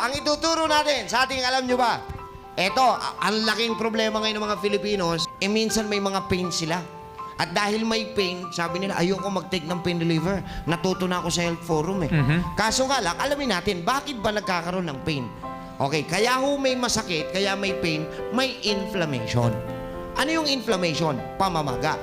ang ituturo natin sa ating, alam nyo ba? Ito, ang laking problema ngayon ng mga Filipinos, minsan may mga pain sila. At dahil may pain, sabi nila, ayoko mag-take ng pain reliever. Natuto na ako sa health forum Kaso nga lang, alamin natin, bakit ba nagkakaroon ng pain? Okay, kaya may masakit, kaya may pain, may inflammation. Ano yung inflammation? Pamamaga.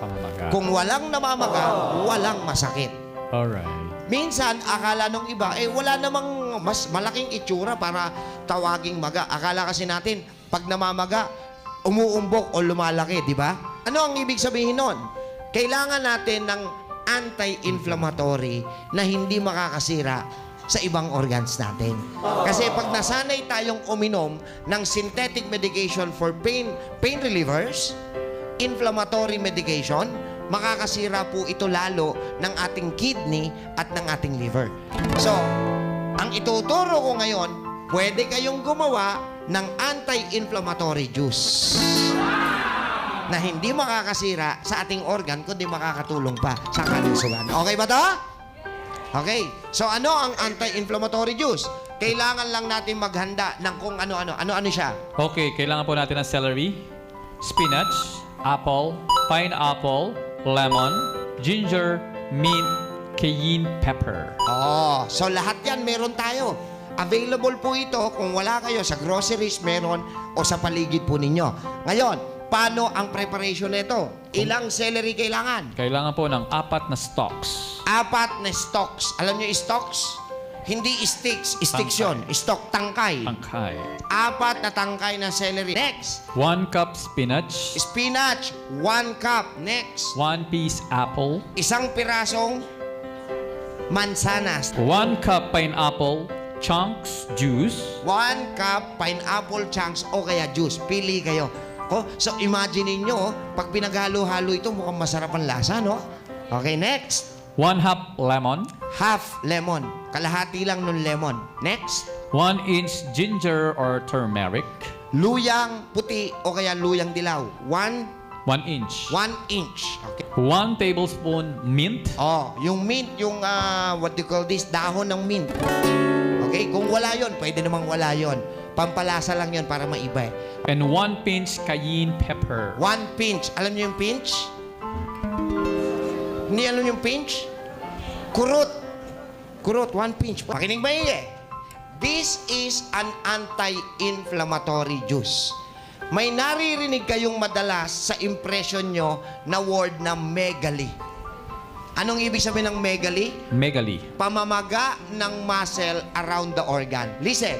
Kung walang namamaga, walang masakit. Alright. Minsan, akala nung iba, wala namang mas malaking itsura para tawaging maga. Akala kasi natin, pag namamaga, umuumbok o lumalaki, di ba? Ano ang ibig sabihin nun? Kailangan natin ng anti-inflammatory na hindi makakasira sa ibang organs natin. Kasi pag nasanay tayong uminom ng synthetic medication for pain relievers, inflammatory medication, makakasira po ito lalo ng ating kidney at ng ating liver. So, ang ituturo ko ngayon, pwede kayong gumawa ng anti-inflammatory juice na hindi makakasira sa ating organ, kundi makakatulong pa sa kalusugan. Okay ba to? Okay. So, ano ang anti-inflammatory juice? Kailangan lang natin maghanda ng kung ano-ano. Ano-ano siya? Okay, kailangan po natin ng celery, spinach, apple, pineapple, lemon, ginger, mint, cayenne pepper. Oh, so lahat yan meron tayo. Available po ito kung wala kayo sa groceries meron o sa paligid po ninyo. Ngayon, paano ang preparation nito? Ilang celery kailangan? Kailangan po ng 4 na stalks. 4 na stalks. Alam nyo yung stalks? Hindi sticks. Sticks yun. Stalk, tangkay. Tangkay. 4 na tangkay na celery. Next. 1 cup spinach. Spinach, 1 cup. Next. 1 piece apple. Isang pirasong mansanas. 1 cup pineapple chunks juice. 1 cup pineapple chunks o kaya juice. Pili kayo. So, imagine niyo pag pinaghalo-halo ito, mukhang masarap ang lasa, no? Okay, next. 1 half lemon. Half lemon. Kalahati lang ng lemon. Next. 1 inch ginger or turmeric. Luyang puti o kaya luyang dilaw. 1 inch. inch. Okay. 1 tablespoon mint. Oh, yung mint, yung what do you call this? Dahon ng mint. Okay, kung wala yon, pwede namang wala yon. Pampalasa lang yon para maiba. And 1 pinch cayenne pepper. 1 pinch. Alam niyo yung pinch? Hindi alam yung pinch? Kurot. Kurot, 1 pinch. Makinig maigi. This is an anti-inflammatory juice. May naririnig kayong madalas sa impression nyo na word na megaly. Anong ibig sabihin ng megaly? Megaly. Pamamaga ng muscle around the organ. Listen.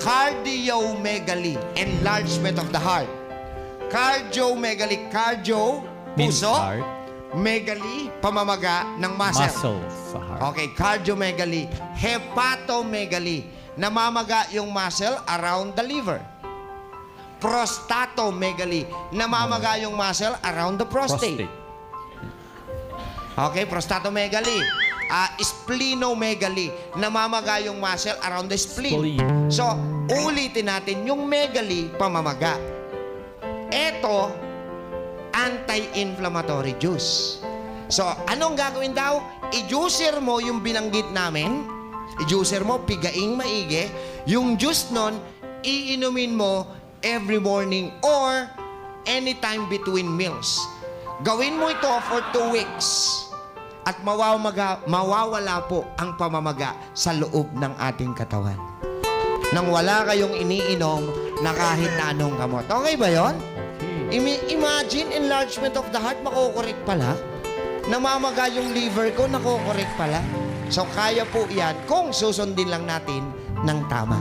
Cardiomegaly, enlargement of the heart. Cardiomegaly, cardio, Means puso. heart. Megaly, pamamaga ng muscle. Muscles sa heart. Okay, cardiomegaly. Hepatomegaly, namamaga yung muscle around the liver. Prostatomegaly, namamaga yung muscle around the prostate. Okay, prostatomegaly. Splenomegaly, namamaga yung muscle around the spleen. So, ulitin natin yung megaly, pamamaga. Ito, anti-inflammatory juice. So, anong gagawin daw? I-juicer mo yung binanggit namin. I-juicer mo, pigaing maigi. Yung juice nun, iinumin mo every morning or anytime between meals. Gawin mo ito for 2 weeks. At mawawala po ang pamamaga sa loob ng ating katawan. Nang wala kayong iniinom na kahit na anong gamot. Okay ba yon? Imagine enlargement of the heart, makokorek pala. Namamaga yung liver ko, nakokorek pala. So kaya po yan kung susundin lang natin ng tama.